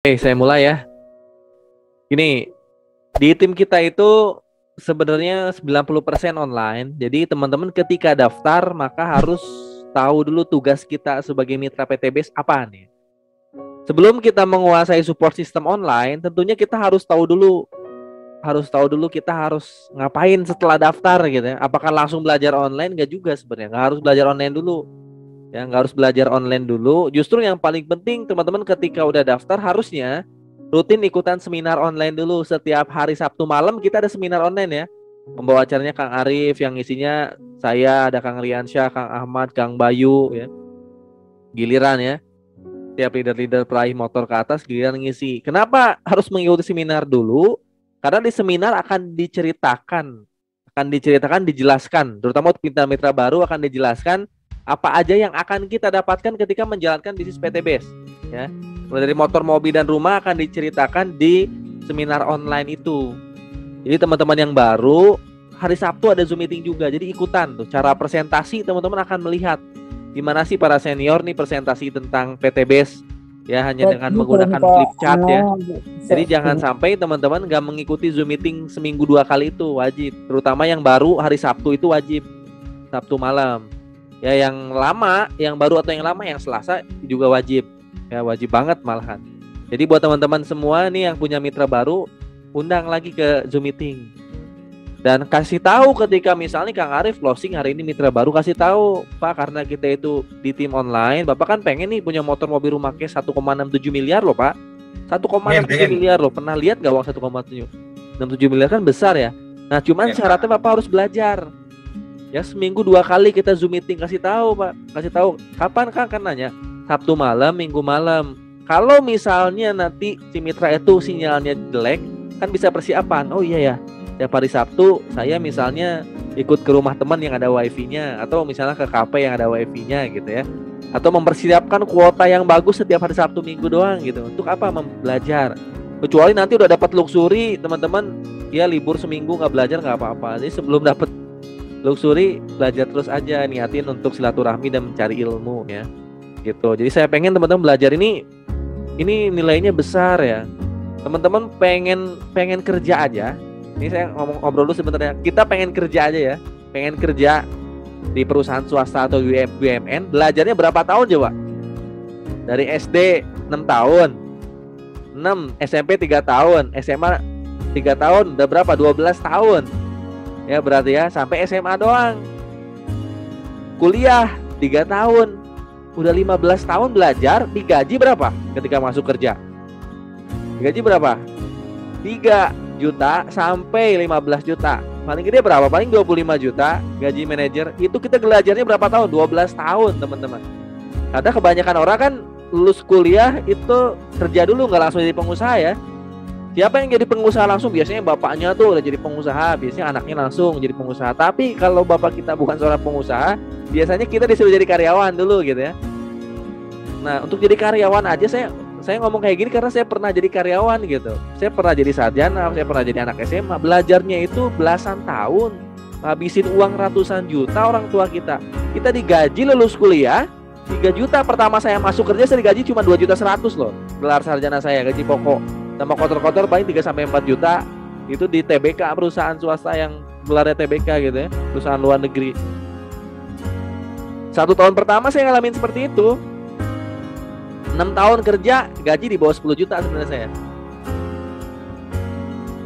Oke, saya mulai ya. Gini, di tim kita itu sebenarnya 90% online. Jadi teman-teman ketika daftar maka harus tahu dulu tugas kita sebagai mitra PTBase apa nih. Sebelum kita menguasai support system online, tentunya kita harus tahu dulu kita harus ngapain setelah daftar gitu ya. Apakah langsung belajar online? Nggak juga sebenarnya. Nggak harus belajar online dulu. Ya, nggak harus belajar online dulu. Justru yang paling penting teman-teman ketika udah daftar harusnya rutin ikutan seminar online dulu. Setiap hari Sabtu malam kita ada seminar online ya. Pembawa acaranya Kang Arif, yang isinya saya, ada Kang Riansyah, Kang Ahmad, Kang Bayu ya. Giliran ya. Tiap leader-leader peraih motor ke atas giliran ngisi. Kenapa harus mengikuti seminar dulu? Karena di seminar akan diceritakan, dijelaskan, terutama untuk mitra-mitra baru akan dijelaskan apa aja yang akan kita dapatkan ketika menjalankan bisnis PTBase ya. Mulai dari motor, mobil, dan rumah akan diceritakan di seminar online itu. Jadi teman-teman yang baru hari Sabtu ada Zoom meeting juga. Jadi ikutan tuh cara presentasi, teman-teman akan melihat gimana sih para senior nih presentasi tentang PTBase ya, hanya dengan menggunakan flip chart ya. Jadi jangan sampai teman-teman nggak mengikuti Zoom meeting seminggu 2 kali, itu wajib. Terutama yang baru hari Sabtu itu wajib Sabtu malam. Ya yang lama, yang baru atau yang lama yang Selasa juga wajib. Ya wajib banget malahan. Jadi buat teman-teman semua nih yang punya mitra baru, undang lagi ke Zoom meeting. Dan kasih tahu ketika misalnya Kang Arif closing hari ini mitra baru, kasih tahu, Pak, karena kita itu di tim online, Bapak kan pengen nih punya motor, mobil, rumah cash 1,67 miliar loh, Pak. 1,67 miliar loh. Pernah lihat gak uang 1,67 miliar kan besar ya. Nah, cuman syaratnya Bapak harus belajar. Ya seminggu 2 kali kita Zoom meeting, kasih tahu, Pak. Kasih tahu kapan, Kang, kan nanya. Sabtu malam, Minggu malam. Kalau misalnya nanti si mitra itu sinyalnya jelek, kan bisa persiapan. Oh iya ya, tiap hari Sabtu saya misalnya ikut ke rumah teman yang ada wifi-nya, atau misalnya ke kafe yang ada wifi-nya gitu ya. Atau mempersiapkan kuota yang bagus setiap hari Sabtu Minggu doang gitu. Untuk apa? Belajar. Kecuali nanti udah dapat luxury, teman-teman ya libur seminggu nggak belajar nggak apa-apa. Jadi sebelum dapat luxury belajar terus aja, niatin untuk silaturahmi dan mencari ilmu ya. Gitu. Jadi saya pengen teman-teman belajar ini nilainya besar ya. Teman-teman pengen kerja aja. Ini saya ngobrol dulu sebenarnya. Kita pengen kerja aja ya. Pengen kerja di perusahaan swasta atau BUMN, belajarnya berapa tahun coba? Dari SD 6 tahun. 6, SMP 3 tahun, SMA 3 tahun, udah berapa? 12 tahun. Ya berarti ya sampai SMA doang. Kuliah 3 tahun. Udah 15 tahun belajar, digaji berapa ketika masuk kerja? Digaji berapa? 3 juta sampai 15 juta. Paling gede berapa? Paling 25 juta gaji manajer. Itu kita belajarnya berapa tahun? 12 tahun, teman-teman. Karena kebanyakan orang kan lulus kuliah itu kerja dulu, nggak langsung jadi pengusaha ya. Siapa yang jadi pengusaha langsung? Biasanya bapaknya tuh udah jadi pengusaha, biasanya anaknya langsung jadi pengusaha. Tapi kalau bapak kita bukan seorang pengusaha, biasanya kita disuruh jadi karyawan dulu gitu ya. Nah, untuk jadi karyawan aja saya ngomong kayak gini karena saya pernah jadi karyawan gitu. Saya pernah jadi sarjana, saya pernah jadi anak SMA. Belajarnya itu belasan tahun, ngabisin uang ratusan juta orang tua kita. Kita digaji lulus kuliah 3 juta. Pertama saya masuk kerja saya digaji cuma 2,1 juta loh. Gelar sarjana saya, gaji pokok. Sama kotor-kotor paling 3-4 juta. Itu di TBK, perusahaan swasta yang gelarnya TBK gitu ya, perusahaan luar negeri. 1 tahun pertama saya ngalamin seperti itu. 6 tahun kerja, gaji di bawah 10 juta sebenarnya saya.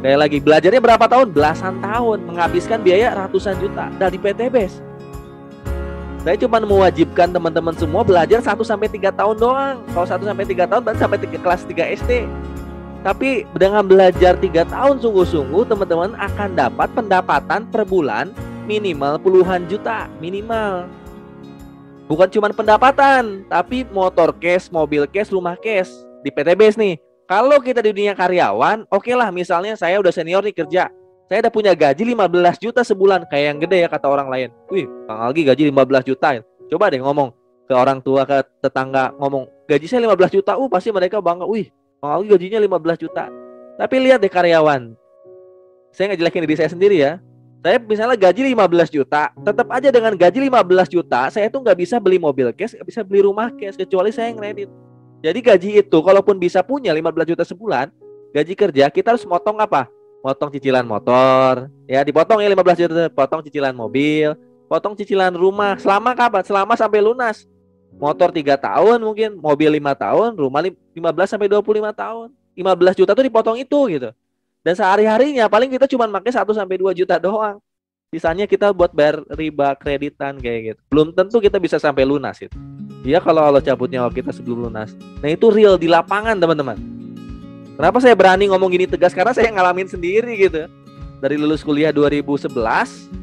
Kayak lagi, belajarnya berapa tahun? Belasan tahun, menghabiskan biaya ratusan juta dari PTBase. Saya cuma mewajibkan teman-teman semua belajar 1-3 tahun doang. Kalau 1-3 tahun berarti sampai kelas 3 SD. Tapi dengan belajar 3 tahun sungguh-sungguh, teman-teman akan dapat pendapatan per bulan minimal puluhan juta, minimal. Bukan cuma pendapatan, tapi motor cash, mobil cash, rumah cash di PTBase nih. Kalau kita di dunia karyawan, oke lah, misalnya saya udah senior nih kerja, saya udah punya gaji 15 juta sebulan, kayak yang gede ya kata orang lain. Wih, Kang Algi gaji 15 juta. Coba deh ngomong ke orang tua, ke tetangga, ngomong gaji saya 15 juta. Pasti mereka bangga. Wih, Kang Algi gajinya 15 juta. Tapi lihat deh karyawan. Saya ngejelekin diri saya sendiri ya. Saya misalnya gaji 15 juta, tetap aja dengan gaji 15 juta, saya tuh nggak bisa beli mobil cash, nggak bisa beli rumah cash, kecuali saya yang kredit. Jadi gaji itu kalaupun bisa punya 15 juta sebulan, gaji kerja kita harus motong apa? Motong cicilan motor, ya dipotong ya 15 juta, potong cicilan mobil, potong cicilan rumah. Selama kapan? Selama sampai lunas. Motor 3 tahun mungkin, mobil 5 tahun, rumah 15 sampai 25 tahun. 15 juta tuh dipotong itu gitu. Dan sehari-harinya paling kita cuma pakai 1 sampai 2 juta doang. Sisanya kita buat bayar riba kreditan kayak gitu. Belum tentu kita bisa sampai lunas itu. Ya kalau Allah cabut nyawa kita sebelum lunas. Nah itu real di lapangan teman-teman. Kenapa saya berani ngomong gini tegas? Karena saya ngalamin sendiri gitu. Dari lulus kuliah 2011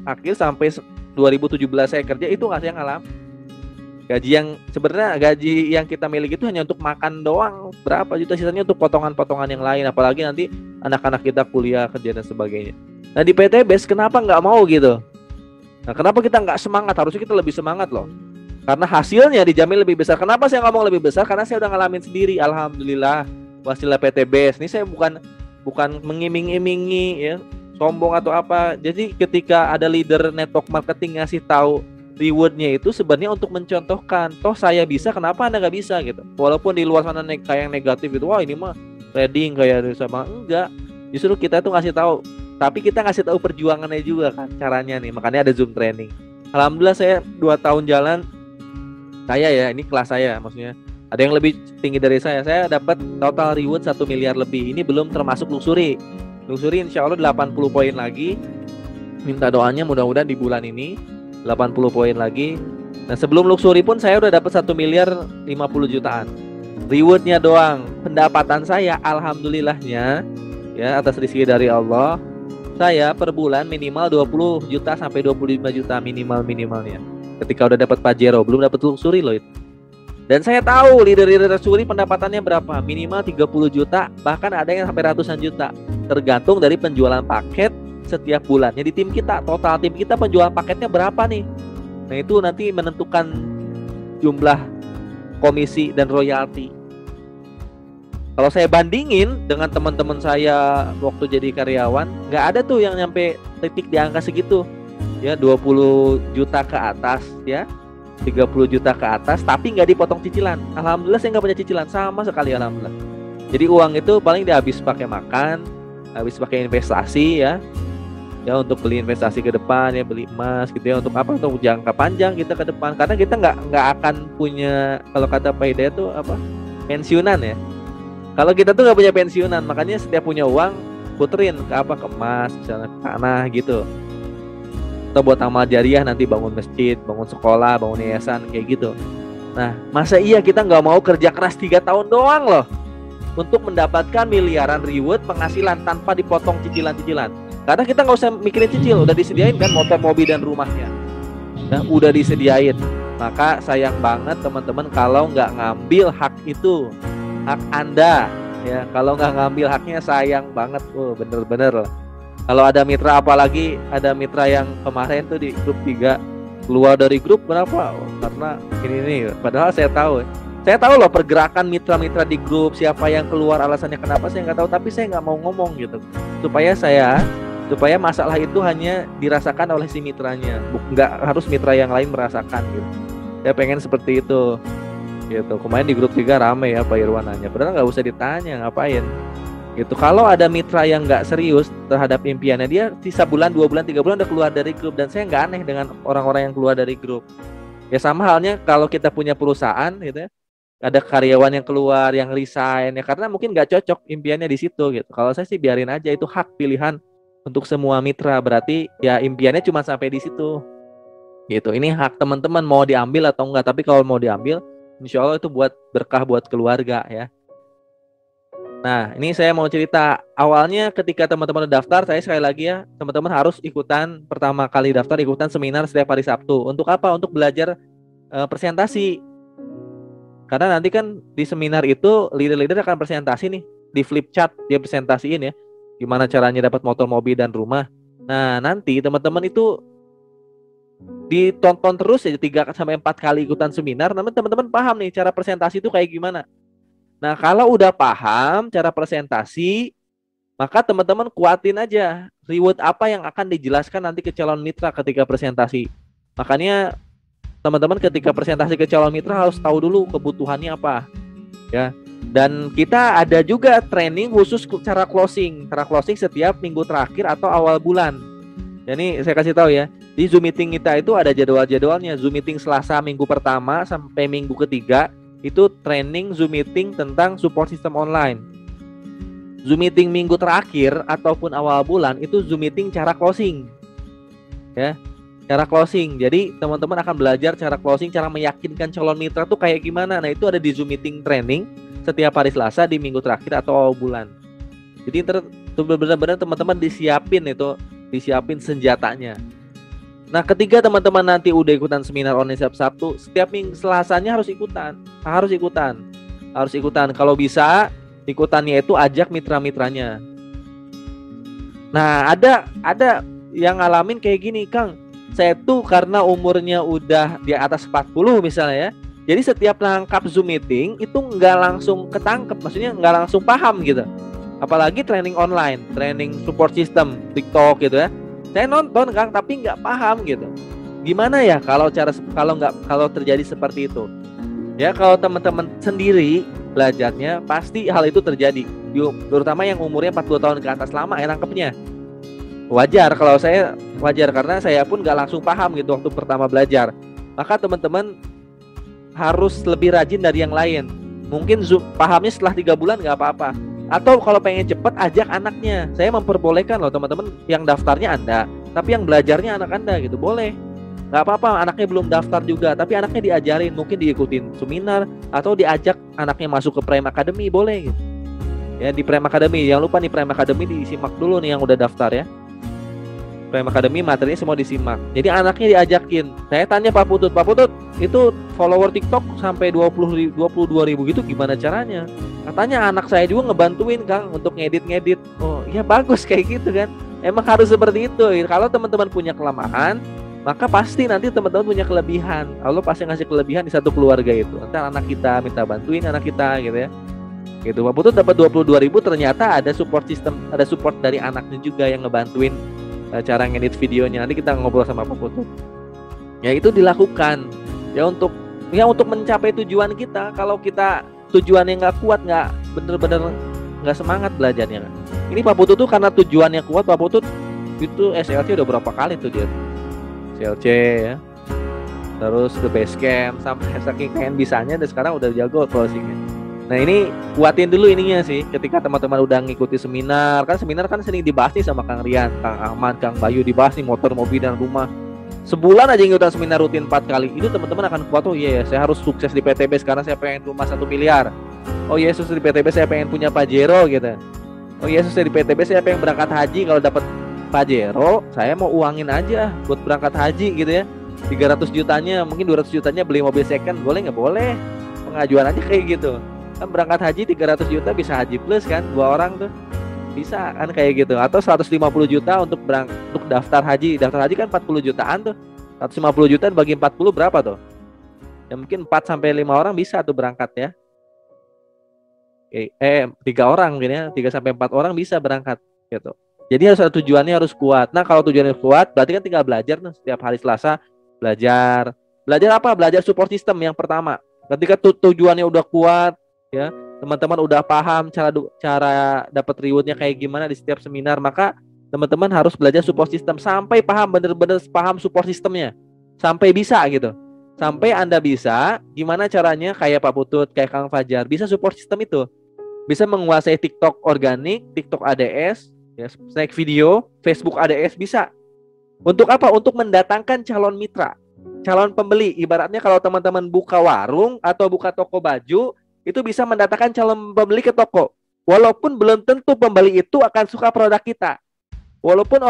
akhir sampai 2017 saya kerja itu saya ngalamin. Gaji yang sebenarnya gaji yang kita miliki itu hanya untuk makan doang. Berapa juta sisanya untuk potongan-potongan yang lain. Apalagi nanti anak-anak kita kuliah, kerja dan sebagainya. Nah di PTBS kenapa nggak mau gitu? Nah kenapa kita nggak semangat? Harusnya kita lebih semangat loh. Karena hasilnya dijamin lebih besar. Kenapa saya ngomong lebih besar? Karena saya udah ngalamin sendiri. Alhamdulillah wasilah PTBS. Ini saya bukan mengiming-imingi ya, sombong atau apa. Jadi ketika ada leader network marketing ngasih tahu rewardnya itu sebenarnya untuk mencontohkan. Toh saya bisa, kenapa Anda nggak bisa gitu? Walaupun di luar sana kayak yang negatif itu, wah ini mah trading kayak sama enggak. Justru kita tuh ngasih tahu. Tapi kita ngasih tahu perjuangannya juga kan caranya nih. Makanya ada Zoom training. Alhamdulillah saya 2 tahun jalan. Saya ya, ini kelas saya maksudnya. Ada yang lebih tinggi dari saya. Saya dapat total reward 1 miliar lebih. Ini belum termasuk luxury. Luxury insya Allah 80 poin lagi. Minta doanya mudah-mudahan di bulan ini 80 poin lagi. Nah sebelum luxury pun saya udah dapat 1 miliar 50 jutaan. Rewardnya doang. Pendapatan saya alhamdulillahnya ya atas rezeki dari Allah. Saya per bulan minimal 20 juta sampai 25 juta minimalnya. Ketika udah dapat Pajero, belum dapat luxury loh itu. Dan saya tahu leader-leader luxury pendapatannya berapa, minimal 30 juta, bahkan ada yang sampai ratusan juta. Tergantung dari penjualan paket setiap bulannya di tim kita. Total tim kita penjualan paketnya berapa nih? Nah itu nanti menentukan jumlah komisi dan royalti. Kalau saya bandingin dengan teman-teman saya waktu jadi karyawan, nggak ada tuh yang nyampe titik di angka segitu. Ya 20 juta ke atas ya, 30 juta ke atas, tapi nggak dipotong cicilan. Alhamdulillah saya nggak punya cicilan sama sekali, alhamdulillah. Jadi uang itu paling dihabis pakai makan, habis pakai investasi ya untuk beli investasi ke depan ya, beli emas gitu ya, untuk apa, untuk jangka panjang kita ke depan. Karena kita nggak akan punya, kalau kata Pak Hidayat tuh apa, pensiunan ya. Kalau kita tuh nggak punya pensiunan, makanya setiap punya uang puterin ke apa, ke emas misalnya, ke tanah gitu. Atau buat amal jariah nanti bangun masjid, bangun sekolah, bangun yayasan kayak gitu. Nah masa iya kita nggak mau kerja keras 3 tahun doang loh untuk mendapatkan miliaran reward penghasilan tanpa dipotong cicilan-cicilan. Karena kita nggak usah mikirin cicil, udah disediain kan motor, mobil dan rumahnya. Nah udah disediain. Maka sayang banget teman-teman kalau nggak ngambil hak itu, hak Anda ya. Kalau nggak ngambil haknya sayang banget. Bener-bener. Kalau ada mitra, apalagi ada mitra yang kemarin tuh di grup 3 keluar dari grup, kenapa? Karena ini padahal saya tahu loh pergerakan mitra-mitra di grup, siapa yang keluar, alasannya kenapa saya nggak tahu, tapi saya nggak mau ngomong gitu supaya masalah itu hanya dirasakan oleh si mitranya, nggak harus mitra yang lain merasakan gitu. Saya pengen seperti itu gitu. Kemarin di grup 3 rame ya, Pak Irwan nanya, padahal nggak usah ditanya ngapain gitu. Kalau ada mitra yang nggak serius terhadap impiannya, dia sisa bulan, 2 bulan, 3 bulan udah keluar dari grup. Dan saya nggak aneh dengan orang-orang yang keluar dari grup. Ya sama halnya kalau kita punya perusahaan gitu ya, ada karyawan yang keluar, yang resign ya karena mungkin nggak cocok impiannya di situ gitu. Kalau saya sih biarin aja, itu hak pilihan untuk semua mitra. Berarti ya impiannya cuma sampai di situ gitu. Ini hak teman-teman mau diambil atau enggak. Tapi kalau mau diambil, insya Allah itu buat berkah buat keluarga ya. Nah, ini saya mau cerita. Awalnya ketika teman-teman daftar, saya sekali lagi ya, teman-teman harus ikutan, pertama kali daftar ikutan seminar setiap hari Sabtu. Untuk apa? Untuk belajar presentasi. Karena nanti kan di seminar itu leader-leader akan presentasi nih, di flip chart dia presentasiin ya, gimana caranya dapat motor, mobil dan rumah. Nah, nanti teman-teman itu ditonton terus ya 3 sampai 4 kali ikutan seminar, nanti teman-teman paham nih cara presentasi itu kayak gimana. Nah, kalau udah paham cara presentasi, maka teman-teman kuatin aja reward apa yang akan dijelaskan nanti ke calon mitra ketika presentasi. Makanya teman-teman ketika presentasi ke calon mitra harus tahu dulu kebutuhannya apa. ya. Dan kita ada juga training khusus cara closing setiap minggu terakhir atau awal bulan. Jadi saya kasih tahu ya, di Zoom meeting kita itu ada jadwal-jadwalnya. Zoom meeting Selasa minggu pertama sampai minggu ketiga itu training Zoom meeting tentang support system online. Zoom meeting minggu terakhir ataupun awal bulan itu Zoom meeting cara closing. Ya, cara closing. Jadi teman-teman akan belajar cara closing, cara meyakinkan calon mitra tuh kayak gimana. Nah, itu ada di Zoom meeting training setiap hari Selasa di minggu terakhir atau awal bulan. Jadi benar-benar teman-teman disiapin senjatanya. Nah, ketika teman-teman nanti udah ikutan seminar online setiap Sabtu, setiap minggu Selasanya harus ikutan. Kalau bisa ikutannya itu ajak mitra-mitranya. Nah, ada yang ngalamin kayak gini, Kang. Saya tuh karena umurnya udah di atas 40 misalnya ya. Jadi setiap nangkap Zoom meeting itu nggak langsung ketangkep, maksudnya nggak langsung paham gitu. Apalagi training online, training support system, TikTok gitu ya. Saya nonton, Kang, tapi nggak paham gitu. Gimana ya kalau terjadi seperti itu? Ya, kalau teman-teman sendiri belajarnya pasti hal itu terjadi. Terutama yang umurnya 40 tahun ke atas, lama ya nangkepnya. Wajar karena saya pun nggak langsung paham gitu waktu pertama belajar. Maka teman-teman harus lebih rajin dari yang lain. Mungkin pahamnya setelah 3 bulan nggak apa-apa. Atau kalau pengen cepat, ajak anaknya. Saya memperbolehkan loh teman-teman, yang daftarnya Anda, tapi yang belajarnya anak Anda gitu, boleh. Nggak apa-apa, anaknya belum daftar juga, tapi anaknya diajarin, mungkin diikutin seminar, atau diajak anaknya masuk ke Prime Academy, boleh gitu. Ya, di Prime Academy, jangan lupa nih Prime Academy disimak dulu nih yang udah daftar ya. Prime Academy materinya semua disimak. Jadi anaknya diajakin. Saya tanya Pak Putut, itu follower TikTok sampai 22 ribu gitu gimana caranya? Katanya anak saya juga ngebantuin, Kang, untuk ngedit. Oh ya, bagus kayak gitu kan. Emang harus seperti itu. Kalau teman-teman punya kelemahan, maka pasti nanti teman-teman punya kelebihan. Allah pasti ngasih kelebihan di satu keluarga itu. Nanti anak kita minta bantuin anak kita gitu ya. Gitu. Pak Putut dapat 22 ribu, ternyata ada support system, ada support dari anaknya juga yang ngebantuin cara ngedit videonya. Nanti kita ngobrol sama Pak Putut. Ya, itu dilakukan ya untuk mencapai tujuan kita. Kalau kita tujuannya nggak kuat, nggak bener-bener nggak semangat belajarnya. Ini Pak Putut tuh karena tujuannya kuat. Pak Putut itu SLC udah berapa kali tuh dia SLC ya, terus ke Basecamp, sampai saking pengen bisanya dan sekarang udah jago closingnya. Nah, ini kuatin dulu ininya sih. Ketika teman-teman udah ngikuti seminar kan sering dibahas nih sama Kang Rian, Kang Ahmad, Kang Bayu, dibahas nih motor, mobil, dan rumah. Sebulan aja ngikutin seminar rutin 4 kali. Itu teman-teman akan kuat. Oh iya, saya harus sukses di PTB karena saya pengen rumah 1 miliar. Oh iya, sukses di PTB saya pengen punya Pajero gitu. Oh iya, sukses di PTB saya pengen berangkat haji. Kalau dapat Pajero, saya mau uangin aja buat berangkat haji gitu ya. 300 jutanya, mungkin 200 jutanya beli mobil second, boleh nggak? Boleh. Pengajuan aja kayak gitu. Kan berangkat haji 300 juta bisa haji plus kan, 2 orang tuh bisa kan kayak gitu. Atau 150 juta untuk daftar haji kan 40 jutaan tuh. 150 juta bagi 40 berapa tuh? Ya mungkin 4 sampai 5 orang bisa tuh berangkat ya. 3 orang gini ya, 3 sampai 4 orang bisa berangkat gitu. Jadi harus ada tujuannya, harus kuat. Nah, kalau tujuannya kuat berarti kan tinggal belajar tuh setiap hari Selasa belajar. Belajar apa? Belajar support system yang pertama. Ketika tujuannya udah kuat ya, teman-teman udah paham cara dapat rewardnya kayak gimana di setiap seminar, maka teman-teman harus belajar support system sampai paham, bener-bener paham support systemnya, sampai bisa gitu, sampai Anda bisa gimana caranya kayak Pak Putut, kayak Kang Fajar bisa support system itu, bisa menguasai TikTok organik, TikTok ADS ya, snack video, Facebook ADS bisa. Untuk apa? Untuk mendatangkan calon mitra, calon pembeli. Ibaratnya kalau teman-teman buka warung atau buka toko baju, itu bisa mendatangkan calon pembeli ke toko. Walaupun belum tentu pembeli itu akan suka produk kita. Walaupun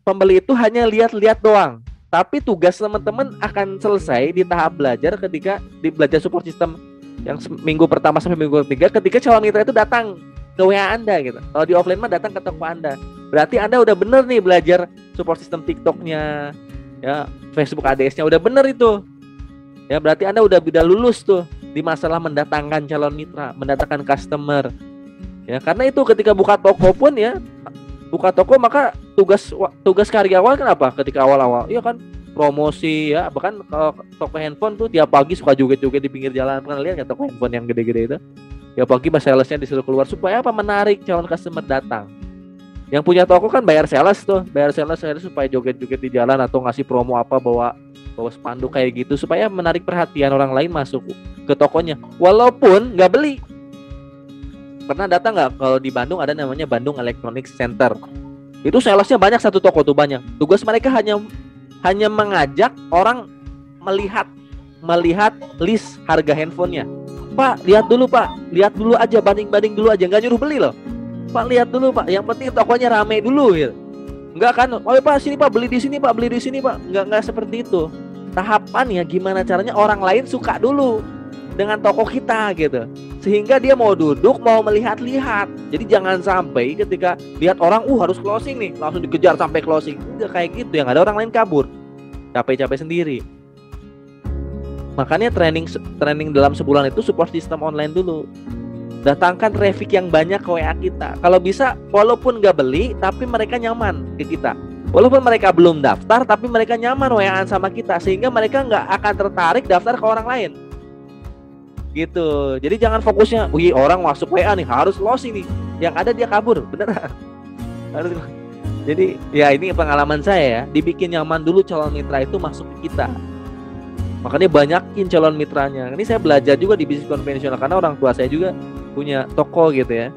pembeli itu hanya lihat-lihat doang. Tapi tugas teman-teman akan selesai di tahap belajar ketika di belajar support system yang minggu pertama sampai minggu ketiga, ketika calon mitra itu datang ke WA Anda gitu. Kalau di offline mah datang ke toko Anda. Berarti Anda udah bener nih belajar support system TikToknya, ya, Facebook ADS-nya udah bener itu. Ya, berarti Anda udah lulus tuh di masalah mendatangkan calon mitra, mendatangkan customer. Ya, karena itu ketika buka toko pun ya, buka toko maka tugas karyawan kan apa ketika awal-awal? Iya kan, promosi ya, bahkan kalau toko handphone tuh tiap pagi suka joget-joget di pinggir jalan. Pernah lihat nggak toko handphone yang gede-gede itu? Ya pagi pas salesnya disuruh keluar supaya apa? Menarik calon customer datang. Yang punya toko kan bayar sales supaya joget-joget di jalan atau ngasih promo apa, bawa spanduk kayak gitu supaya menarik perhatian orang lain masuk ke tokonya walaupun nggak beli. Pernah datang nggak kalau di Bandung ada namanya Bandung Electronics Center? Itu salesnya banyak, satu toko tuh banyak. Tugas mereka hanya mengajak orang melihat list harga handphonenya. Pak, lihat dulu aja, banding dulu aja, nggak nyuruh beli loh. Pak, lihat dulu Pak, yang penting tokonya rame dulu gitu. Enggak kan, oh Pak sini Pak, beli di sini Pak, enggak seperti itu. Tahapannya gimana caranya orang lain suka dulu dengan toko kita gitu, sehingga dia mau duduk, mau melihat-lihat. Jadi jangan sampai ketika lihat orang harus closing nih, langsung dikejar sampai closing. Enggak kayak gitu, yang ada orang lain kabur, capek-capek sendiri. Makanya training dalam sebulan itu support sistem online dulu. Datangkan traffic yang banyak ke WA kita. Kalau bisa, walaupun nggak beli, tapi mereka nyaman ke kita. Walaupun mereka belum daftar, tapi mereka nyaman WA-an sama kita, sehingga mereka nggak akan tertarik daftar ke orang lain. Gitu. Jadi jangan fokusnya, wih orang masuk WA nih, harus closing nih. Yang ada dia kabur, beneran. Jadi ya ini pengalaman saya ya, dibikin nyaman dulu calon mitra itu masuk ke kita. Makanya banyakin calon mitranya. Ini saya belajar juga di bisnis konvensional karena orang tua saya juga punya toko gitu ya.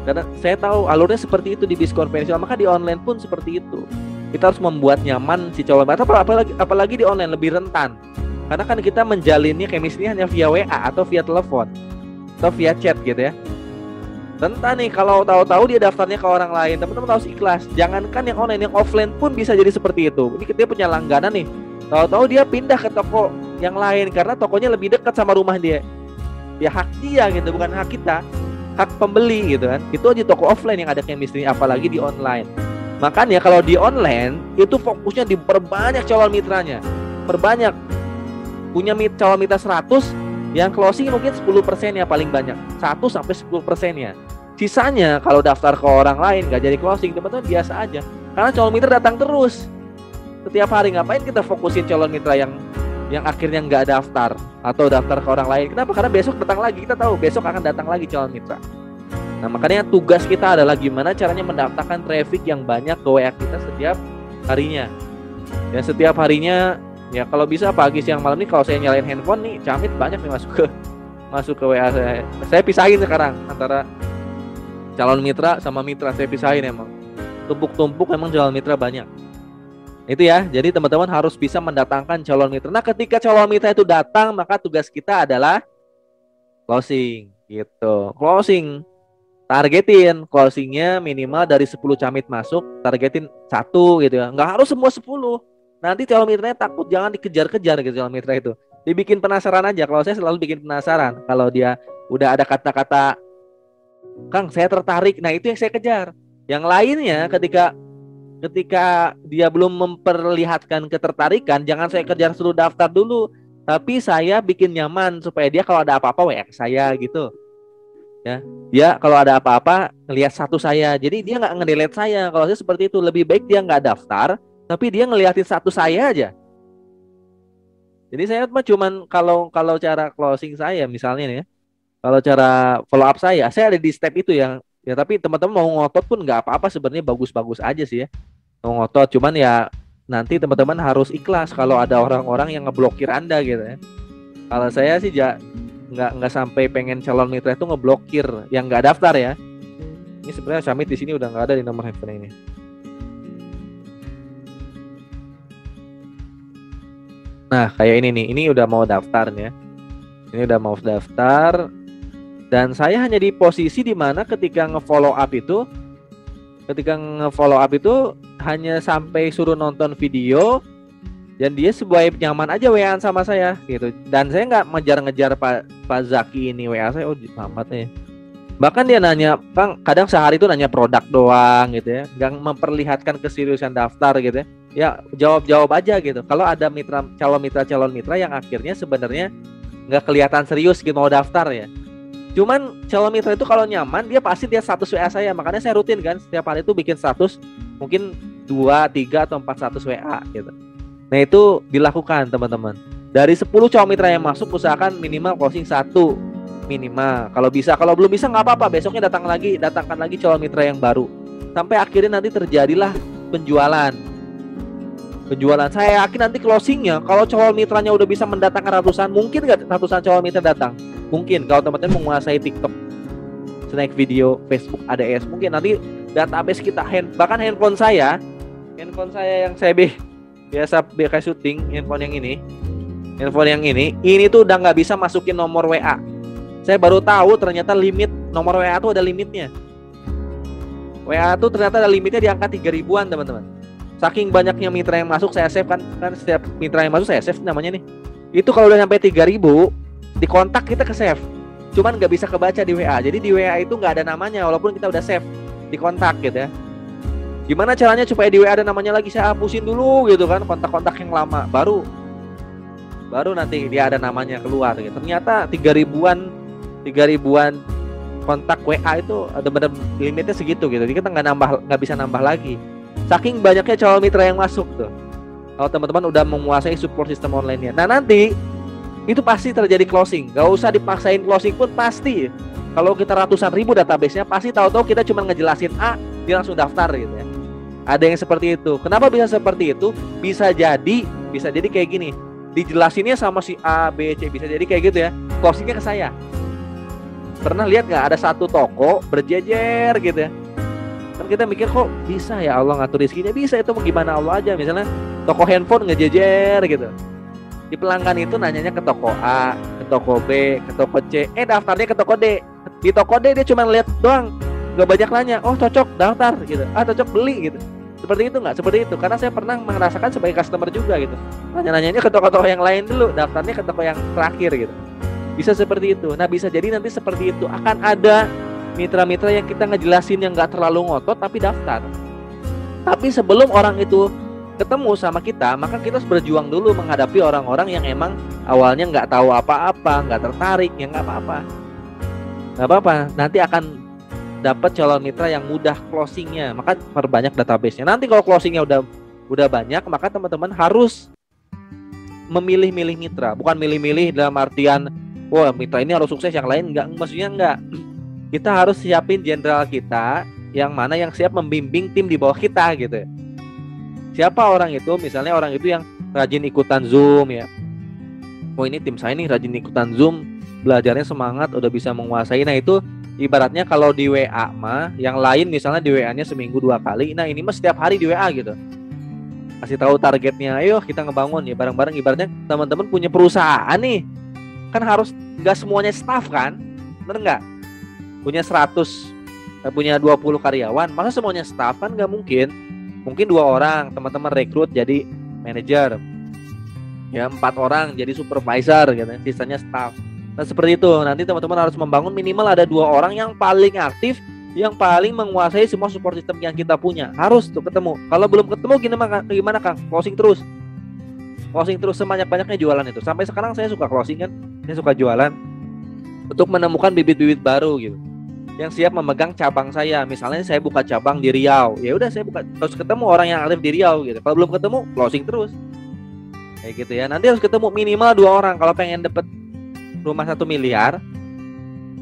Karena saya tahu alurnya seperti itu di bisnis konvensional, maka di online pun seperti itu. Kita harus membuat nyaman si calon mitra, apalagi di online lebih rentan. Karena kan kita menjalinnya chemistry hanya via WA atau via telepon atau via chat gitu ya. Rentan nih kalau tahu-tahu dia daftarnya ke orang lain. Teman-teman harus ikhlas. Jangankan yang online, yang offline pun bisa jadi seperti itu. Ini kita punya langganan nih. Tahu-tahu dia pindah ke toko yang lain karena tokonya lebih dekat sama rumah dia. Ya hak dia gitu, bukan hak kita. Hak pembeli gitu kan. Itu aja toko offline yang ada chemistry, apalagi di online. Makanya kalau di online itu fokusnya diperbanyak calon mitranya. Perbanyak. Punya calon mitra 100, yang closing mungkin 10% ya paling banyak. 1-10% ya. Sisanya kalau daftar ke orang lain gak jadi closing, teman-teman biasa aja. Karena calon mitra datang terus. Setiap hari, ngapain kita fokusin calon mitra yang akhirnya nggak daftar atau daftar ke orang lain? Kenapa? Karena besok datang lagi, kita tahu besok akan datang lagi calon mitra. Nah makanya tugas kita adalah gimana caranya mendaftarkan traffic yang banyak ke WA kita setiap harinya. Ya setiap harinya, ya kalau bisa pagi, siang, malam nih kalau saya nyalain handphone nih, camit banyak nih masuk ke WA saya. Saya pisahin sekarang antara calon mitra sama mitra, saya pisahin emang. Tumpuk-tumpuk emang calon mitra banyak. Itu ya, jadi teman-teman harus bisa mendatangkan calon mitra. Nah ketika calon mitra itu datang, maka tugas kita adalah closing gitu. Closing, targetin closingnya minimal dari 10 camit masuk, targetin 1 gitu ya. Nggak harus semua 10. Nanti calon mitranya takut, jangan dikejar-kejar gitu calon mitra itu. Dibikin penasaran aja. Kalau saya selalu bikin penasaran. Kalau dia udah ada kata-kata, Kang saya tertarik, nah itu yang saya kejar. Yang lainnya ketika dia belum memperlihatkan ketertarikan, jangan saya kejar suruh daftar dulu, tapi saya bikin nyaman supaya dia kalau ada apa-apa WA saya gitu ya. Dia kalau ada apa-apa ngelihat satu saya, jadi dia nggak nge-delete saya. Kalau saya seperti itu, lebih baik dia nggak daftar tapi dia ngeliatin satu saya aja. Jadi saya mah cuman kalau cara closing saya misalnya nih ya, kalau cara follow up saya ada di step itu yang ya, tapi teman-teman mau ngotot pun nggak apa-apa sebenarnya, bagus-bagus aja sih ya. Mau ngotot, cuman ya nanti teman-teman harus ikhlas kalau ada orang-orang yang ngeblokir Anda gitu ya. Kalau saya sih nggak sampai pengen calon mitra itu ngeblokir yang nggak daftar ya. Ini sebenarnya Syamit di sini udah nggak ada di nomor handphone ini. Nah kayak ini nih, ini udah mau daftar ya. Ini udah mau daftar. Dan saya hanya di posisi dimana ketika nge-follow up itu hanya sampai suruh nonton video dan dia sebuah nyaman aja WA-an sama saya gitu. Dan saya nggak ngejar-ngejar Pak Zaki ini WA saya, amat nih. Bahkan dia nanya, Kang, kadang sehari itu nanya produk doang gitu ya, nggak memperlihatkan keseriusan daftar gitu ya. Ya jawab aja gitu. Kalau ada calon mitra yang akhirnya sebenarnya nggak kelihatan serius gitu mau daftar ya. Cuman calon mitra itu kalau nyaman, dia pasti lihat status WA saya. Makanya saya rutin kan, setiap hari itu bikin status mungkin 2, 3, atau 4 status WA gitu. Nah itu dilakukan teman-teman. Dari 10 calon mitra yang masuk, usahakan minimal closing 1. minimal. Kalau bisa, kalau belum bisa nggak apa-apa, besoknya datangkan lagi calon mitra yang baru. Sampai akhirnya nanti terjadilah penjualan. Saya yakin nanti closingnya, kalau calon mitranya udah bisa mendatangkan ratusan, mungkin nggak ratusan calon mitra datang? Mungkin, kalau teman-teman menguasai TikTok, snack video, Facebook, ADS, mungkin nanti database kita, bahkan handphone saya yang saya biasa kayak syuting, handphone yang ini tuh udah nggak bisa masukin nomor WA. Saya baru tahu ternyata limit nomor WA tuh ada limitnya. WA tuh ternyata ada limitnya di angka 3.000-an, teman-teman. Saking banyaknya mitra yang masuk, saya save kan setiap mitra yang masuk saya save namanya nih. Itu kalau udah sampai 3.000 di kontak kita ke save, cuman nggak bisa kebaca di WA. Jadi di WA itu nggak ada namanya walaupun kita udah save di kontak gitu ya. Gimana caranya supaya di WA ada namanya lagi? Saya hapusin dulu gitu kan kontak-kontak yang lama, baru nanti dia ada namanya keluar gitu. Ternyata 3.000-an kontak WA itu ada benar limitnya segitu gitu. Jadi kita nggak bisa nambah lagi. Saking banyaknya calon mitra yang masuk tuh. Kalau teman-teman udah menguasai support sistem online-nya. Nah, nanti itu pasti terjadi closing. Gak usah dipaksain closing pun pasti. Kalau kita ratusan ribu database-nya, pasti tahu-tahu kita cuma ngejelasin A, dia langsung daftar gitu ya. Ada yang seperti itu. Kenapa bisa seperti itu? Bisa jadi kayak gini. Dijelasinnya sama si A, B, C, bisa jadi kayak gitu ya. Closingnya ke saya. Pernah lihat nggak ada satu toko berjejer gitu ya? Kan kita mikir kok bisa ya Allah ngatur rezekinya, bisa, itu mau gimana Allah aja. Misalnya toko handphone ngejejer gitu, di pelanggan itu nanyanya ke toko A, ke toko B, ke toko C, daftarnya ke toko D. Di toko D dia cuma lihat doang, nggak banyak nanya. Oh cocok daftar gitu, cocok beli gitu. Seperti itu nggak? Seperti itu, karena saya pernah merasakan sebagai customer juga gitu. Nanya-nanyanya ke toko-toko yang lain dulu, daftarnya ke toko yang terakhir gitu. Bisa seperti itu. Nah, bisa jadi nanti seperti itu akan ada mitra-mitra yang kita ngejelasin yang nggak terlalu ngotot tapi daftar. Tapi sebelum orang itu ketemu sama kita, maka kita harus berjuang dulu menghadapi orang-orang yang emang awalnya nggak tahu apa-apa, nggak tertarik, ya nggak apa-apa. Nanti akan dapat calon mitra yang mudah closingnya. Maka perbanyak database-nya. Nanti kalau closingnya udah banyak, maka teman-teman harus memilih-milih mitra. Bukan milih-milih dalam artian, wah mitra ini harus sukses, yang lain nggak. Maksudnya nggak. Kita harus siapin jenderal kita yang mana yang siap membimbing tim di bawah kita gitu. Siapa orang itu? Misalnya orang itu yang rajin ikutan Zoom ya. Oh ini tim saya nih rajin ikutan Zoom, belajarnya semangat, udah bisa menguasai. Nah itu ibaratnya kalau di WA mah, yang lain misalnya di WA-nya seminggu 2 kali. Nah ini mah setiap hari di WA gitu. Kasih tahu targetnya, ayo kita ngebangun ya bareng-bareng. Ibaratnya teman-teman punya perusahaan nih, kan harus nggak semuanya staff kan, bener nggak? Punya 20 karyawan, masa semuanya staff kan nggak mungkin. Mungkin 2 orang teman-teman rekrut jadi manajer, ya 4 orang jadi supervisor gitu, sisanya staff. Nah seperti itu, nanti teman-teman harus membangun minimal ada 2 orang yang paling aktif, yang paling menguasai semua support system yang kita punya. Harus tuh ketemu. Kalau belum ketemu gimana Kang? Closing terus sebanyak-banyaknya jualan itu. Sampai sekarang saya suka closing kan, saya suka jualan untuk menemukan bibit-bibit baru gitu, yang siap memegang cabang saya. Misalnya saya buka cabang di Riau, ya udah saya harus ketemu orang yang aktif di Riau gitu. Kalau belum ketemu, closing terus kayak gitu ya. Nanti harus ketemu minimal 2 orang. Kalau pengen dapet rumah 1 miliar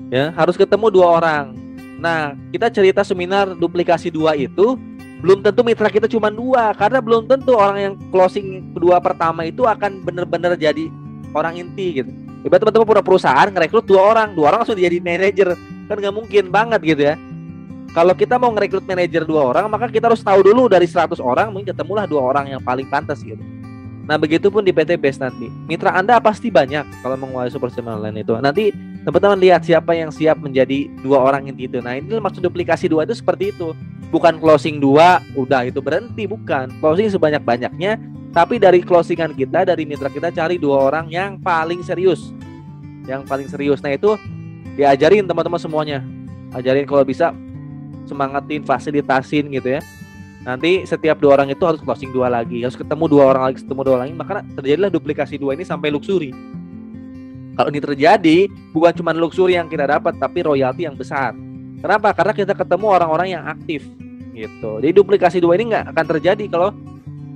ya harus ketemu 2 orang. Nah kita cerita seminar duplikasi 2 itu belum tentu mitra kita cuma 2, karena belum tentu orang yang closing kedua pertama itu akan bener-bener jadi orang inti gitu. Ibarat teman-teman punya perusahaan ngerekrut 2 orang langsung jadi manajer, kan nggak mungkin banget gitu ya. Kalau kita mau ngerekrut manajer 2 orang, maka kita harus tahu dulu dari 100 orang mungkin ketemulah 2 orang yang paling pantas gitu. Nah begitupun di PT Best nanti, mitra Anda pasti banyak kalau menguasai super system online itu. Nanti teman-teman lihat siapa yang siap menjadi 2 orang inti itu. Nah ini maksud duplikasi 2 itu seperti itu. Bukan closing 2 udah itu berhenti, bukan. Closing sebanyak-banyaknya. Tapi dari closingan kita, dari mitra kita, cari 2 orang yang paling serius. Nah itu diajarin teman-teman semuanya. Ajarin kalau bisa, semangatin, fasilitasin gitu ya. Nanti setiap 2 orang itu harus closing 2 lagi, harus ketemu 2 orang lagi, maka terjadilah duplikasi 2 ini sampai luxury. Kalau ini terjadi, bukan cuma luxury yang kita dapat, tapi royalti yang besar. Kenapa? Karena kita ketemu orang-orang yang aktif gitu. Jadi duplikasi 2 ini nggak akan terjadi kalau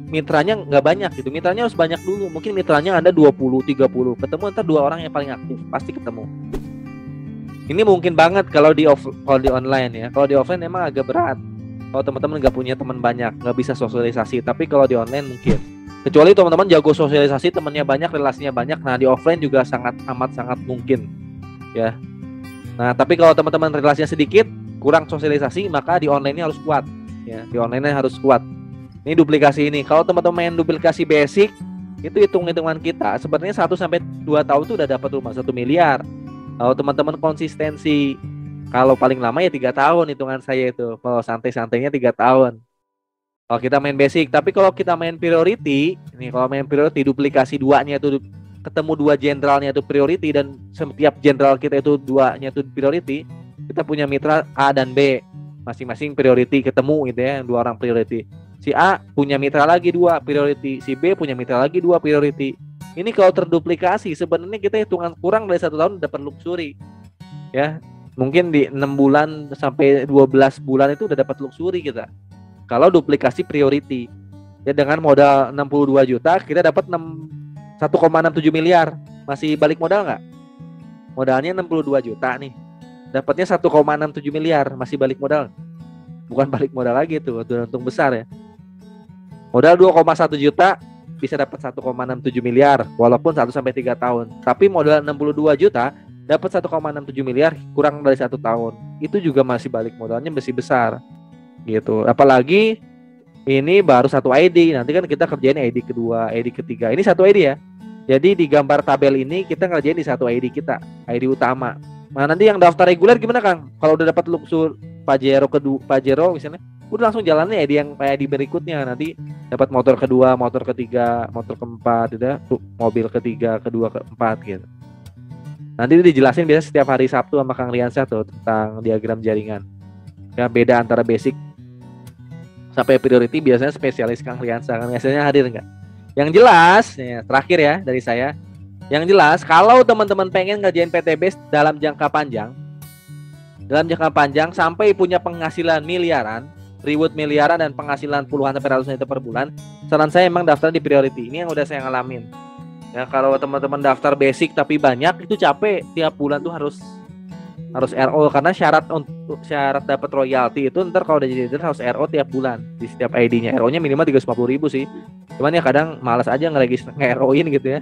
mitranya nggak banyak gitu. Mitranya harus banyak dulu. Mungkin mitranya Anda 20, 30. Ketemu ntar 2 orang yang paling aktif, pasti ketemu. Ini mungkin banget kalau kalau di online ya. Kalau di offline emang agak berat. Kalau teman-teman nggak punya teman banyak, nggak bisa sosialisasi. Tapi kalau di online mungkin. Kecuali teman-teman jago sosialisasi, temannya banyak, relasinya banyak. Nah di offline juga sangat amat sangat mungkin ya. Nah tapi kalau teman-teman relasinya sedikit, kurang sosialisasi, maka di online-nya harus kuat ya. Di online-nya harus kuat. Ini duplikasi ini. Kalau teman-teman main duplikasi basic, itu hitung-hitungan kita. Sebenarnya 1 sampai 2 tahun itu udah dapat rumah 1 miliar. Kalau teman-teman konsistensi, kalau paling lama ya 3 tahun hitungan saya itu. Kalau santai-santainya 3 tahun. Kalau kita main basic, tapi kalau kita main priority, ini kalau main priority duplikasi duanya itu ketemu 2 jenderalnya itu priority, dan setiap jenderal kita itu 2-nya itu priority, kita punya mitra A dan B, masing-masing priority ketemu gitu ya, 2 orang priority. Si A punya mitra lagi 2 priority, si B punya mitra lagi 2 priority. Ini kalau terduplikasi sebenarnya kita hitungan kurang dari 1 tahun dapat luxury. Ya, mungkin di 6 bulan sampai 12 bulan itu udah dapat luxury kita. Kalau duplikasi priority. Ya dengan modal 62 juta kita dapat 1,67 miliar. Masih balik modal nggak? Modalnya 62 juta nih. Dapatnya 1,67 miliar, masih balik modal? Bukan balik modal lagi tuh, untung besar ya. Modal 2,1 juta bisa dapat 1,67 miliar walaupun 1 sampai 3 tahun. Tapi modal 62 juta dapat 1,67 miliar kurang dari 1 tahun. Itu juga masih balik modalnya masih besar. Gitu. Apalagi ini baru 1 ID. Nanti kan kita kerjain ID kedua, ID ketiga. Ini 1 ID ya. Jadi di gambar tabel ini kita ngerjain di 1 ID kita, ID utama. Nah, nanti yang daftar reguler gimana, Kang? Kalau udah dapat luxur Pajero kedua, Pajero misalnya, udah langsung jalannya ID yang kayak di berikutnya. Nanti dapat motor kedua, motor ketiga, motor keempat, udah mobil ketiga, kedua, keempat gitu. Nanti dijelasin biasa setiap hari Sabtu sama Kang Riansyah tuh tentang diagram jaringan. Ya beda antara basic sampai priority, biasanya spesialis Kang Riansyah. Kang Riansyahnya hadir enggak? Yang jelas, ya, terakhir ya dari saya. Yang jelas kalau teman-teman pengen ngerjain PTBS dalam jangka panjang, sampai punya penghasilan miliaran, reward miliaran dan penghasilan puluhan sampai ratusan juta per bulan, saran saya emang daftar di priority. Ini yang udah saya ngalamin. Ya kalau teman-teman daftar basic tapi banyak, itu capek, tiap bulan tuh harus RO, karena syarat dapat royalti itu ntar kalau udah jadi leader harus RO tiap bulan di setiap ID-nya. RO-nya minimal 350.000 sih. Cuman ya kadang malas aja nge-RO-in gitu ya.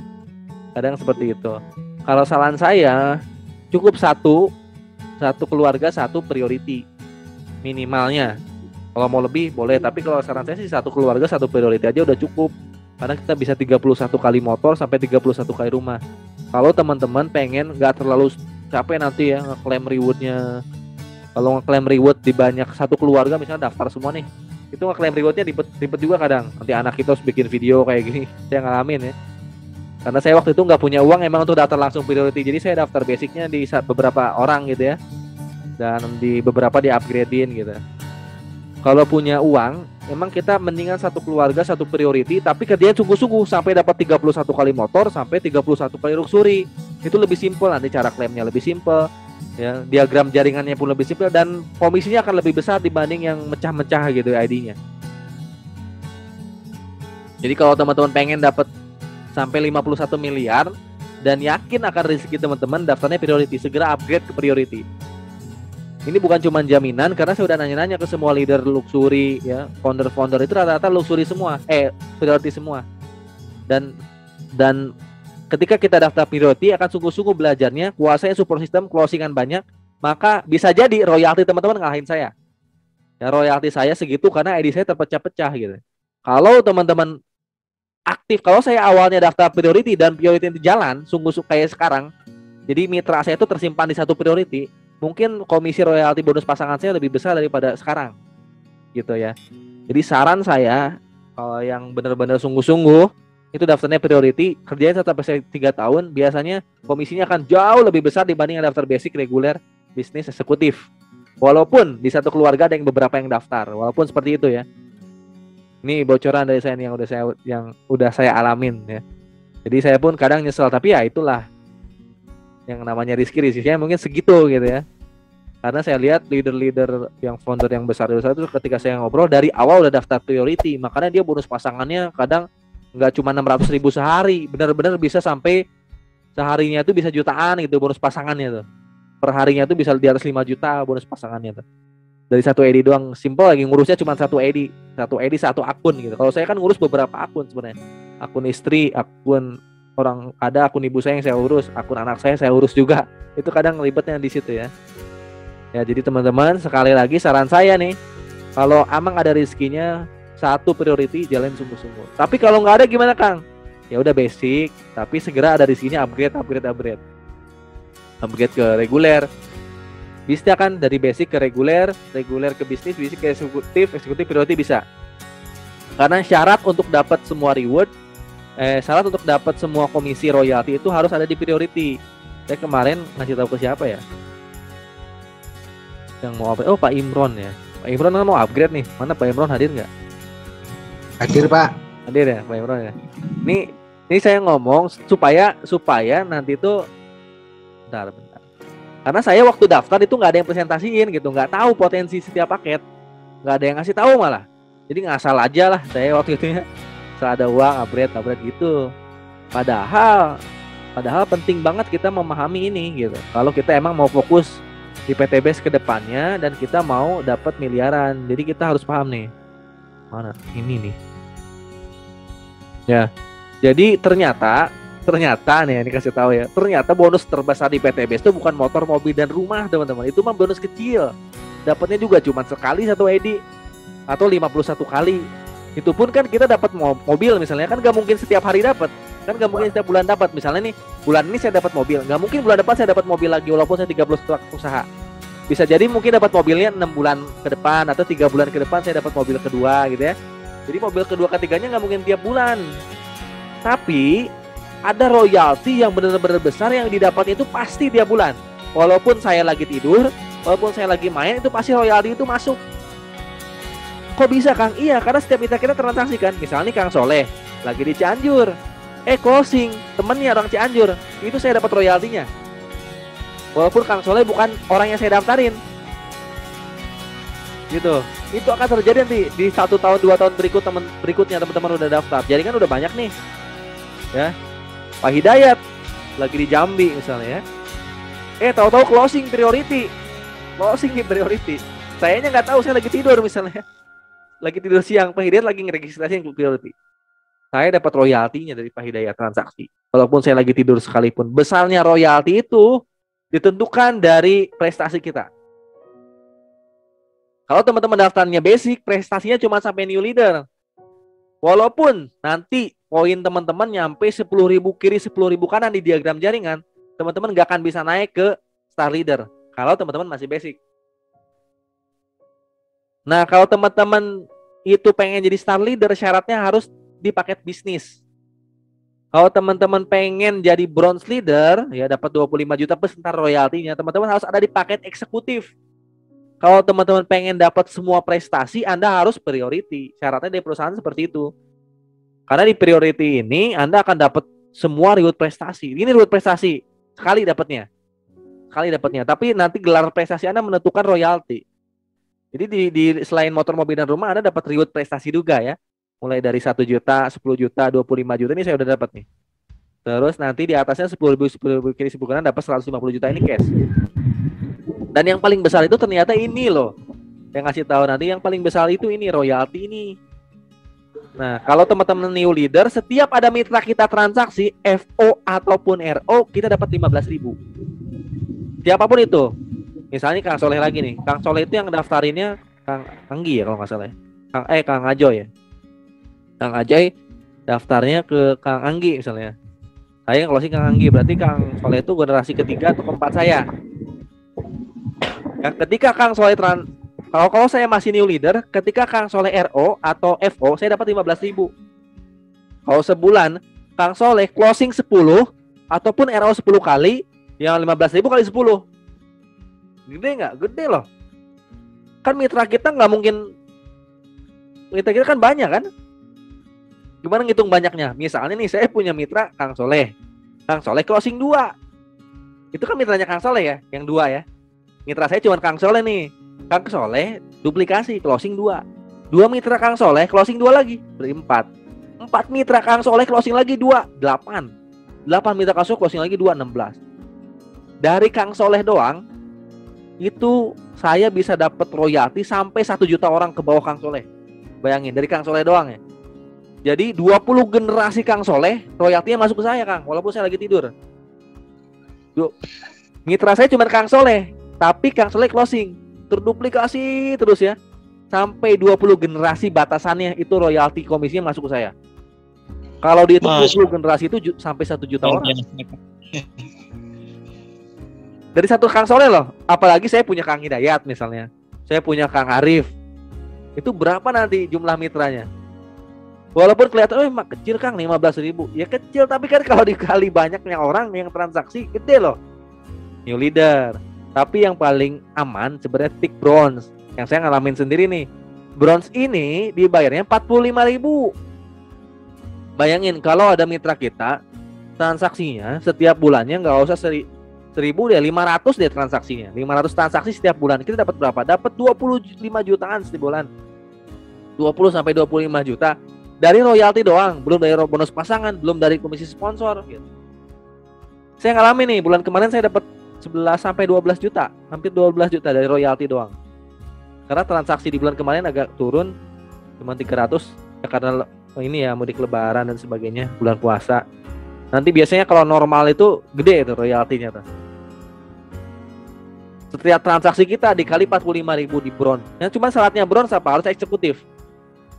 Kadang seperti itu. Kalau saran saya cukup satu keluarga 1 priority minimalnya. Kalau mau lebih boleh, tapi kalau saran saya sih 1 keluarga 1 priority aja udah cukup. Karena kita bisa 31 kali motor sampai 31 kali rumah. Kalau teman-teman pengen nggak terlalu capek nanti ya ngeklaim rewardnya. Kalau ngeklaim reward di banyak 1 keluarga misalnya daftar semua nih, itu ngeklaim rewardnya ribet juga kadang. Nanti anak kita harus bikin video kayak gini. Saya ngalamin ya. Karena saya waktu itu nggak punya uang emang untuk daftar langsung priority, jadi saya daftar basicnya di beberapa orang gitu ya, dan di beberapa di upgradein gitu. Kalau punya uang, emang kita mendingan 1 keluarga 1 priority, tapi kerjanya sungguh-sungguh sampai dapat 31 kali motor sampai 31 kali luxury. Itu lebih simpel, nanti cara klaimnya lebih simpel, ya, diagram jaringannya pun lebih simpel, dan komisinya akan lebih besar dibanding yang mecah-mecah gitu ID-nya. Jadi kalau teman-teman pengen dapat sampai 51 miliar dan yakin akan rezeki teman-teman, daftarnya priority, segera upgrade ke priority. Ini bukan cuma jaminan, karena saya udah nanya-nanya ke semua leader luxury ya, founder-founder itu rata-rata luxury semua, priority semua. Dan ketika kita daftar priority akan sungguh-sungguh belajarnya, kuasanya support system, closingan banyak, maka bisa jadi royalti teman-teman ngalahin saya. Ya, royalti saya segitu karena ID saya terpecah-pecah gitu. Kalau teman-teman aktif, kalau saya awalnya daftar priority dan priority itu jalan sungguh-sungguh kayak sekarang, jadi mitra saya itu tersimpan di 1 priority, mungkin komisi royalti bonus pasangan saya lebih besar daripada sekarang gitu ya. Jadi saran saya, kalau yang benar-benar sungguh-sungguh itu daftarnya priority, kerjain 1-3 tahun, biasanya komisinya akan jauh lebih besar dibanding yang daftar basic, reguler, bisnis, eksekutif. Walaupun di 1 keluarga ada yang beberapa yang daftar, walaupun seperti itu ya. Ini bocoran dari saya yang udah saya alamin ya. Jadi saya pun kadang nyesel, tapi ya itulah yang namanya risiko-risikonya mungkin segitu gitu ya. Karena saya lihat leader-leader yang founder yang besar itu ketika saya ngobrol dari awal udah daftar priority, makanya dia bonus pasangannya kadang nggak cuma 600.000 sehari, benar-benar bisa sampai seharinya itu bisa jutaan gitu bonus pasangannya tuh. per harinya tuh bisa di atas 5 juta bonus pasangannya tuh. Dari satu ED doang, simple lagi ngurusnya cuma satu ED satu akun gitu. Kalau saya kan ngurus beberapa akun sebenarnya. Akun istri, akun orang ada, akun ibu saya yang saya urus, akun anak saya urus juga. Itu kadang ribetnya di situ ya. Ya, jadi teman-teman sekali lagi saran saya nih, kalau amang ada rezekinya, satu priority jalan sungguh-sungguh. Tapi kalau nggak ada gimana Kang? Ya udah basic, tapi segera ada rezekinya upgrade ke reguler. Bisa kan dari basic ke reguler ke bisnis, basic ke eksekutif priority bisa. Karena syarat untuk dapat semua reward, syarat untuk dapat semua komisi royalti itu harus ada di priority. Saya kemarin ngasih tahu ke siapa ya? Yang mau apa? Oh, Pak Imron ya. Pak Imron kan mau upgrade nih. Mana Pak Imron, hadir nggak? Hadir Pak. Hadir ya Pak Imron ya. Ini saya ngomong supaya nanti tuh bentar. Karena saya waktu daftar itu nggak ada yang presentasiin gitu, nggak tahu potensi setiap paket, nggak ada yang ngasih tahu malah. Jadi ngasal aja lah saya waktu itu ya. Setelah ada uang upgrade gitu. Padahal penting banget kita memahami ini gitu. Kalau kita emang mau fokus di PTBS ke depannya dan kita mau dapat miliaran, jadi kita harus paham nih. Mana? Ini nih. Ya. Jadi ternyata nih ini kasih tahu ya. Ternyata bonus terbesar di PTBS itu bukan motor, mobil dan rumah, teman-teman. Itu mah bonus kecil. Dapatnya juga cuma sekali satu ED atau 51 kali. Itu pun kan kita dapat mobil misalnya, kan gak mungkin setiap hari dapat. Kan gak mungkin setiap bulan dapat. Misalnya nih, bulan ini saya dapat mobil, gak mungkin bulan depan saya dapat mobil lagi walaupun saya 30 usaha. Bisa jadi mungkin dapat mobilnya 6 bulan ke depan atau 3 bulan ke depan saya dapat mobil kedua gitu ya. Jadi mobil kedua ketiganya gak mungkin tiap bulan. Tapi ada royalti yang benar-benar besar yang didapat itu pasti tiap bulan. Walaupun saya lagi tidur, walaupun saya lagi main, itu pasti royalti itu masuk. Kok bisa Kang? Iya, karena setiap kita transaksi kan. Misalnya Kang Soleh lagi di Cianjur, closing temennya orang Cianjur, itu saya dapat royaltinya. Walaupun Kang Soleh bukan orang yang saya daftarin. Gitu. Itu akan terjadi nanti di 1 tahun 2 tahun berikutnya teman-teman udah daftar. Jadi kan udah banyak nih. Ya. Pak Hidayat lagi di Jambi misalnya ya. Tahu-tahu closing priority. Sayanya nggak tahu, saya lagi tidur misalnya. Lagi tidur siang, Pak Hidayat lagi ngeregistrasi priority. Saya dapat royaltinya dari Pak Hidayat transaksi. Walaupun saya lagi tidur sekalipun. Besarnya royalti itu ditentukan dari prestasi kita. Kalau teman-teman daftarnya basic, prestasinya cuma sampai new leader. Walaupun nanti poin teman-teman nyampe 10.000 kiri 10.000 kanan di diagram jaringan, teman-teman gak akan bisa naik ke star leader kalau teman-teman masih basic. Nah, kalau teman-teman itu pengen jadi star leader, syaratnya harus di paket bisnis. Kalau teman-teman pengen jadi bronze leader, ya dapat 25 juta plus ntar royaltinya, teman-teman harus ada di paket eksekutif. Kalau teman-teman pengen dapat semua prestasi, Anda harus priority. Syaratnya dari perusahaan seperti itu. Karena di priority ini Anda akan dapat semua reward prestasi. Ini reward prestasi sekali dapatnya. Tapi nanti gelar prestasi Anda menentukan royalti. Jadi di selain motor, mobil dan rumah, Anda dapat reward prestasi juga ya. Mulai dari 1 juta, 10 juta, 25 juta ini saya udah dapat nih. Terus nanti di atasnya 10.000 kiri 10 kanan dapat 150 juta ini cash. Dan yang paling besar itu ternyata ini loh. Yang ngasih tahu nanti yang paling besar itu ini royalti ini. Nah, kalau teman-teman new leader, setiap ada mitra kita transaksi FO ataupun RO, kita dapat 15.000. Siapapun itu. Misalnya Kang Soleh lagi nih. Kang Soleh itu yang daftarinnya Kang Anggi ya kalau nggak salah. Kang Ajoy ya. Kang Ajoy daftarnya ke Kang Anggi misalnya. Saya yang closing Kang Anggi, berarti Kang Soleh itu generasi ketiga atau keempat saya. Yang ketika Kang Soleh kalau saya masih new leader, ketika Kang Soleh RO atau FO, saya dapat 15.000. Kalau sebulan, Kang Soleh closing 10 ataupun RO 10 kali, yang 15.000 kali 10. Gede nggak? Gede loh. Kan mitra kita nggak mungkin, mitra kita kan banyak kan? Gimana ngitung banyaknya? Misalnya nih, saya punya mitra Kang Soleh. Kang Soleh closing 2. Itu kan mitranya Kang Soleh ya, yang 2 ya. Mitra saya cuma Kang Soleh nih. Kang Soleh duplikasi closing 2. 2 mitra Kang Soleh closing 2 lagi, berarti 4. 4 mitra Kang Soleh closing lagi 2, 8. 8 mitra Kang Soleh closing lagi 2, 16. Dari Kang Soleh doang itu saya bisa dapat royalti sampai 1 juta orang ke bawah Kang Soleh. Bayangin, dari Kang Soleh doang ya. Jadi 20 generasi Kang Soleh royaltinya masuk ke saya, Kang, walaupun saya lagi tidur. Mitra saya cuma Kang Soleh, tapi Kang Soleh closing, terduplikasi terus ya. Sampai 20 generasi batasannya itu royalti komisinya masuk ke saya. Kalau dihitung 20 generasi itu sampai 1 juta orang. Dari satu Kang Soleh loh. Apalagi saya punya Kang Hidayat misalnya, saya punya Kang Arif. Itu berapa nanti jumlah mitranya? Walaupun kelihatan emang kecil Kang, 15.000. Ya kecil, tapi kan kalau dikali banyaknya orang yang transaksi gede loh. New leader. Tapi yang paling aman sebenarnya tick bronze. Yang saya ngalamin sendiri nih. Bronze ini dibayarnya 45.000. Bayangin kalau ada mitra kita, transaksinya setiap bulannya nggak usah 1.000 deh, 500 deh transaksinya. 500 transaksi setiap bulan. Kita dapat berapa? Dapat 25 jutaan setiap bulan. 20 sampai 25 juta dari royalti doang, belum dari bonus pasangan, belum dari komisi sponsor gitu. Saya ngalamin nih, bulan kemarin saya dapat 11 sampai 12 juta, hampir 12 juta dari royalti doang. Karena transaksi di bulan kemarin agak turun cuma 300 ya, karena ini ya mudik lebaran dan sebagainya, bulan puasa. Nanti biasanya kalau normal itu gede itu royaltinya tuh. Setiap transaksi kita dikali 45.000 di bronze. Yang cuma syaratnya bronze apa? Harus eksekutif.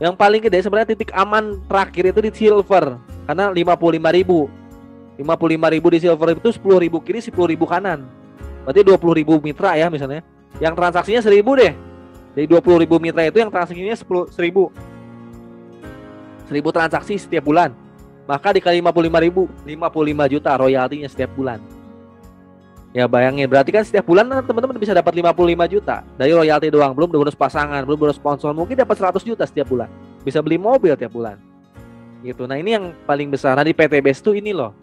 Yang paling gede sebenarnya titik aman terakhir itu di silver. Karena 55.000. 55.000 di silver itu 10.000 kiri, 10.000 kanan. Berarti 20.000 mitra ya misalnya. Yang transaksinya 1.000 deh. Jadi 20.000 mitra itu yang transaksinya 1.000 transaksi setiap bulan. Maka dikali 55.000, 55 juta royaltinya setiap bulan. Ya bayangin, berarti kan setiap bulan teman-teman bisa dapat 55 juta dari royalti doang, belum bonus pasangan, belum bonus sponsor, mungkin dapat 100 juta setiap bulan. Bisa beli mobil tiap bulan. Gitu. Nah, ini yang paling besar. Nah, di PTBS tuh ini loh.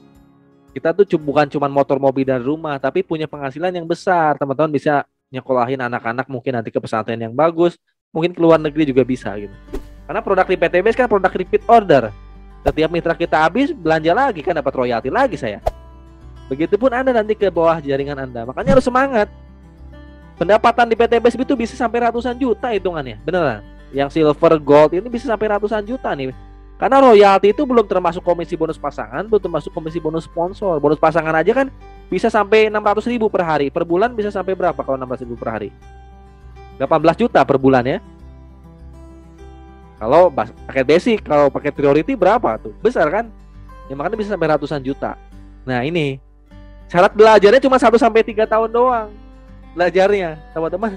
Kita tuh bukan cuma motor, mobil dan rumah, tapi punya penghasilan yang besar. Teman-teman bisa nyekolahin anak-anak mungkin nanti ke pesantren yang bagus, mungkin ke luar negeri juga bisa gitu. Karena produk di PTBS kan produk repeat order. Setiap mitra kita habis, belanja lagi kan dapat royalti lagi saya. Begitupun Anda nanti ke bawah jaringan Anda. Makanya harus semangat. Pendapatan di PTBS itu bisa sampai ratusan juta hitungannya. Beneran. Yang silver, gold ini bisa sampai ratusan juta nih. Karena royalti itu belum termasuk komisi bonus pasangan, belum termasuk komisi bonus sponsor. Bonus pasangan aja kan bisa sampai 600.000 per hari. Per bulan bisa sampai berapa kalau 600.000 per hari? 18 juta per bulan ya. Kalau paket basic, kalau paket priority berapa tuh? Besar kan? Ya makanya bisa sampai ratusan juta. Nah ini syarat belajarnya cuma 1 sampai 3 tahun doang. Belajarnya, teman-teman.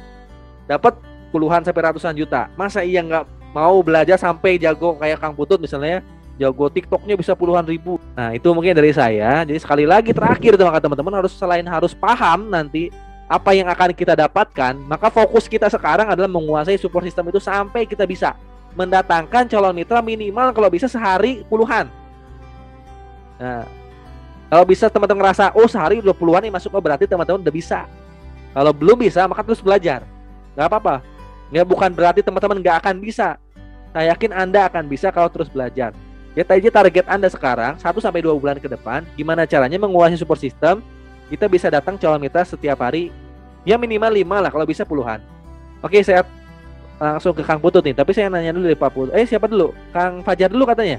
Dapat puluhan sampai ratusan juta. Masa iya nggak mau belajar sampai jago kayak Kang Putut misalnya, jago TikToknya bisa puluhan ribu. Nah itu mungkin dari saya. Jadi sekali lagi terakhir teman-teman harus selain harus paham nanti apa yang akan kita dapatkan, maka fokus kita sekarang adalah menguasai support system itu sampai kita bisa mendatangkan calon mitra minimal kalau bisa sehari puluhan. Nah kalau bisa teman-teman ngerasa oh sehari udah puluhan nih masuk, oh berarti teman-teman udah bisa. Kalau belum bisa maka terus belajar, nggak apa-apa. Ya bukan berarti teman-teman nggak akan bisa. Saya yakin Anda akan bisa kalau terus belajar. Ya tadi target Anda sekarang 1 sampai 2 bulan ke depan, gimana caranya menguasai support system? Kita bisa datang calon mitra setiap hari, ya minimal 5 lah, kalau bisa puluhan. Oke, saya langsung ke Kang Putut nih. Tapi saya nanya dulu dari Pak Putut. Siapa dulu? Kang Fajar dulu katanya.